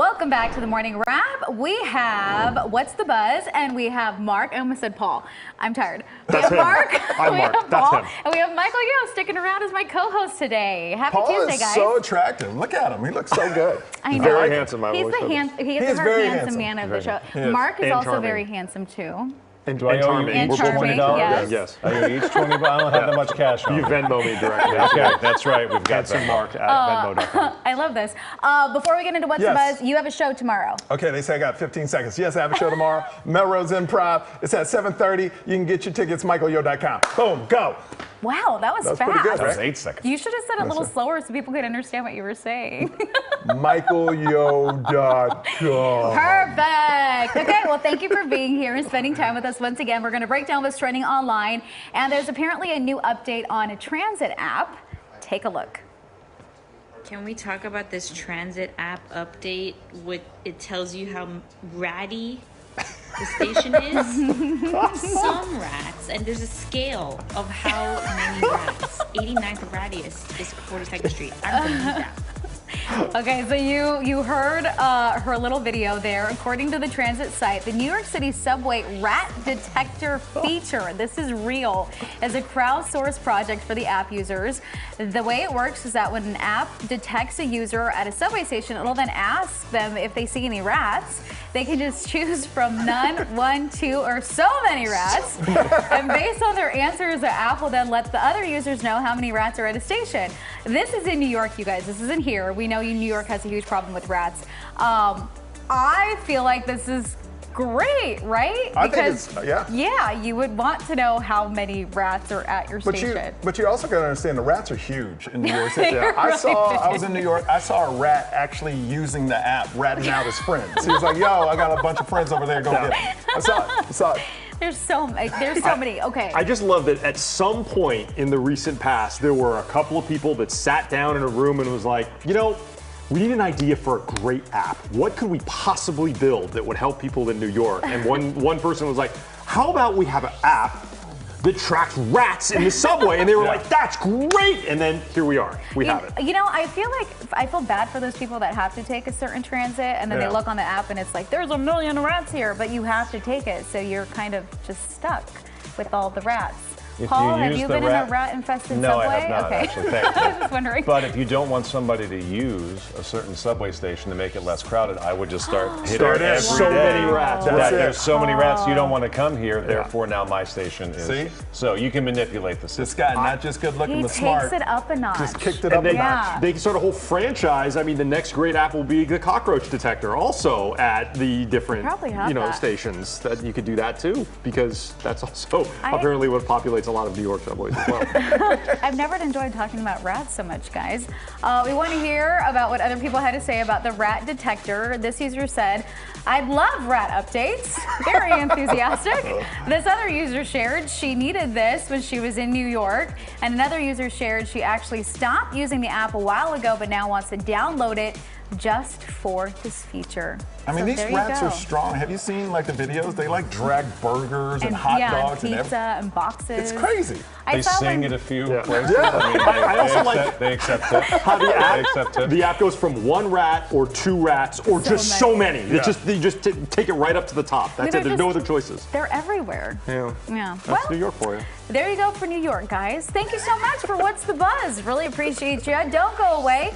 Welcome back to the Morning Wrap. We have What's the Buzz, and we have Mark. I almost said Paul. I'm tired. That's him. Mark. I'm we Mark. have That's Paul, him. and we have Michael Yo sticking around as my co-host today. Happy Paul Tuesday, is guys. so attractive. Look at him. He looks so good. I know. Very handsome, I He's always the said this. he is He is the very handsome handsome. man of the show. He is. Mark is And also charming. very handsome too. And Do I owe you And each charming, $20? yes. Yes. I owe you each 20, but I don't have that much cash on You me. Venmo me directly. Okay, that's right. We've got Handsome Venmo. Mark at Venmo.com. I love this. Before we get into What's Yes. the Buzz, you have a show tomorrow. Okay, they say I got 15 seconds. Yes, I have a show tomorrow. Melrose Improv. It's at 7:30. You can get your tickets, michaelyo.com. Boom, go. Wow, that was That's fast. pretty good, That was right? 8 seconds. You should have said it a little sir. slower so people could understand what you were saying. michaelyo.com. Perfect. Okay, well, thank you for being here and spending time with us once again. We're going to break down what's trending online, and there's apparently a new update on a transit app. Take a look. Can we talk about this transit app update? It tells you how ratty the station is. Some rats, and there's a scale of how many rats. 89th rattiest is 42nd Street. I'm gonna need that. Okay, so you heard her little video there. According to the transit site, the New York City subway rat detector feature, this is real, is a crowdsourced project for the app users. The way it works is that when an app detects a user at a subway station, it'll then ask them if they see any rats. They can just choose from none, 1, 2, or so many rats. And based on their answers, the app will then let the other users know how many rats are at a station. This is in New York, you guys. This isn't here. We know New York has a huge problem with rats. I feel like this is great, right? I think it's, yeah. Yeah, you would want to know how many rats are at your station. But you also got to understand the rats are huge in New York City. They're I really was in New York. I saw a rat actually using the app, ratting out his friends. He was like, "Yo, I got a bunch of friends over there. Go get them." I saw it. There's so many. Okay. I just love that at some point in the recent past, there were a couple of people that sat down in a room and was like, you know, we need an idea for a great app. What could we possibly build that would help people in New York? And one person was like, how about we have an app that tracks rats in the subway? And they were like, that's great. And then here we are. We have it. You know, I feel bad for those people that have to take a certain transit and then they look on the app and it's like, there's a million rats here, but you have to take it. So you're kind of just stuck with all the rats. Paul, have you been in a rat-infested subway? No, I have not, okay. actually. Thank you. I was just wondering. But if you don't want somebody to use a certain subway station to make it less crowded, I would just start hitting Start every so day many rats. that That's it. there's so many rats you don't want to come here, therefore now my station is. See? So you can manipulate the This system. guy, not just good looking, He but takes smart. it up a notch. Just kicked it up And a they, notch. they can start a whole franchise. I mean, the next great app will be the cockroach detector, also at the different Probably have that. stations. That you could do that too, because that's also apparently what populates a lot of New York subways as well. I've never enjoyed talking about rats so much, guys. We want to hear about what other people had to say about the rat detector. This user said, I'd love rat updates. Very enthusiastic. This other user shared she needed this when she was in New York. And another user shared she actually stopped using the app a while ago, but now wants to download it just for this feature. I mean, So these there you rats go. are strong. Have you seen like the videos? They like drag burgers and hot dogs and and pizza everything. and boxes. It's crazy. I They saw sing one- at a few Yeah. places. Yeah. I mean, I also like they accept it. how the They app, accept it. the app goes from one rat or two rats or just so many. Yeah. You just take it right up to the top. That's they're it. There's no just- other choices. They're everywhere. Yeah. Yeah. That's Well, New York for you. there you go for New York, guys. Thank you so much for What's the Buzz. Really appreciate you. Don't go away.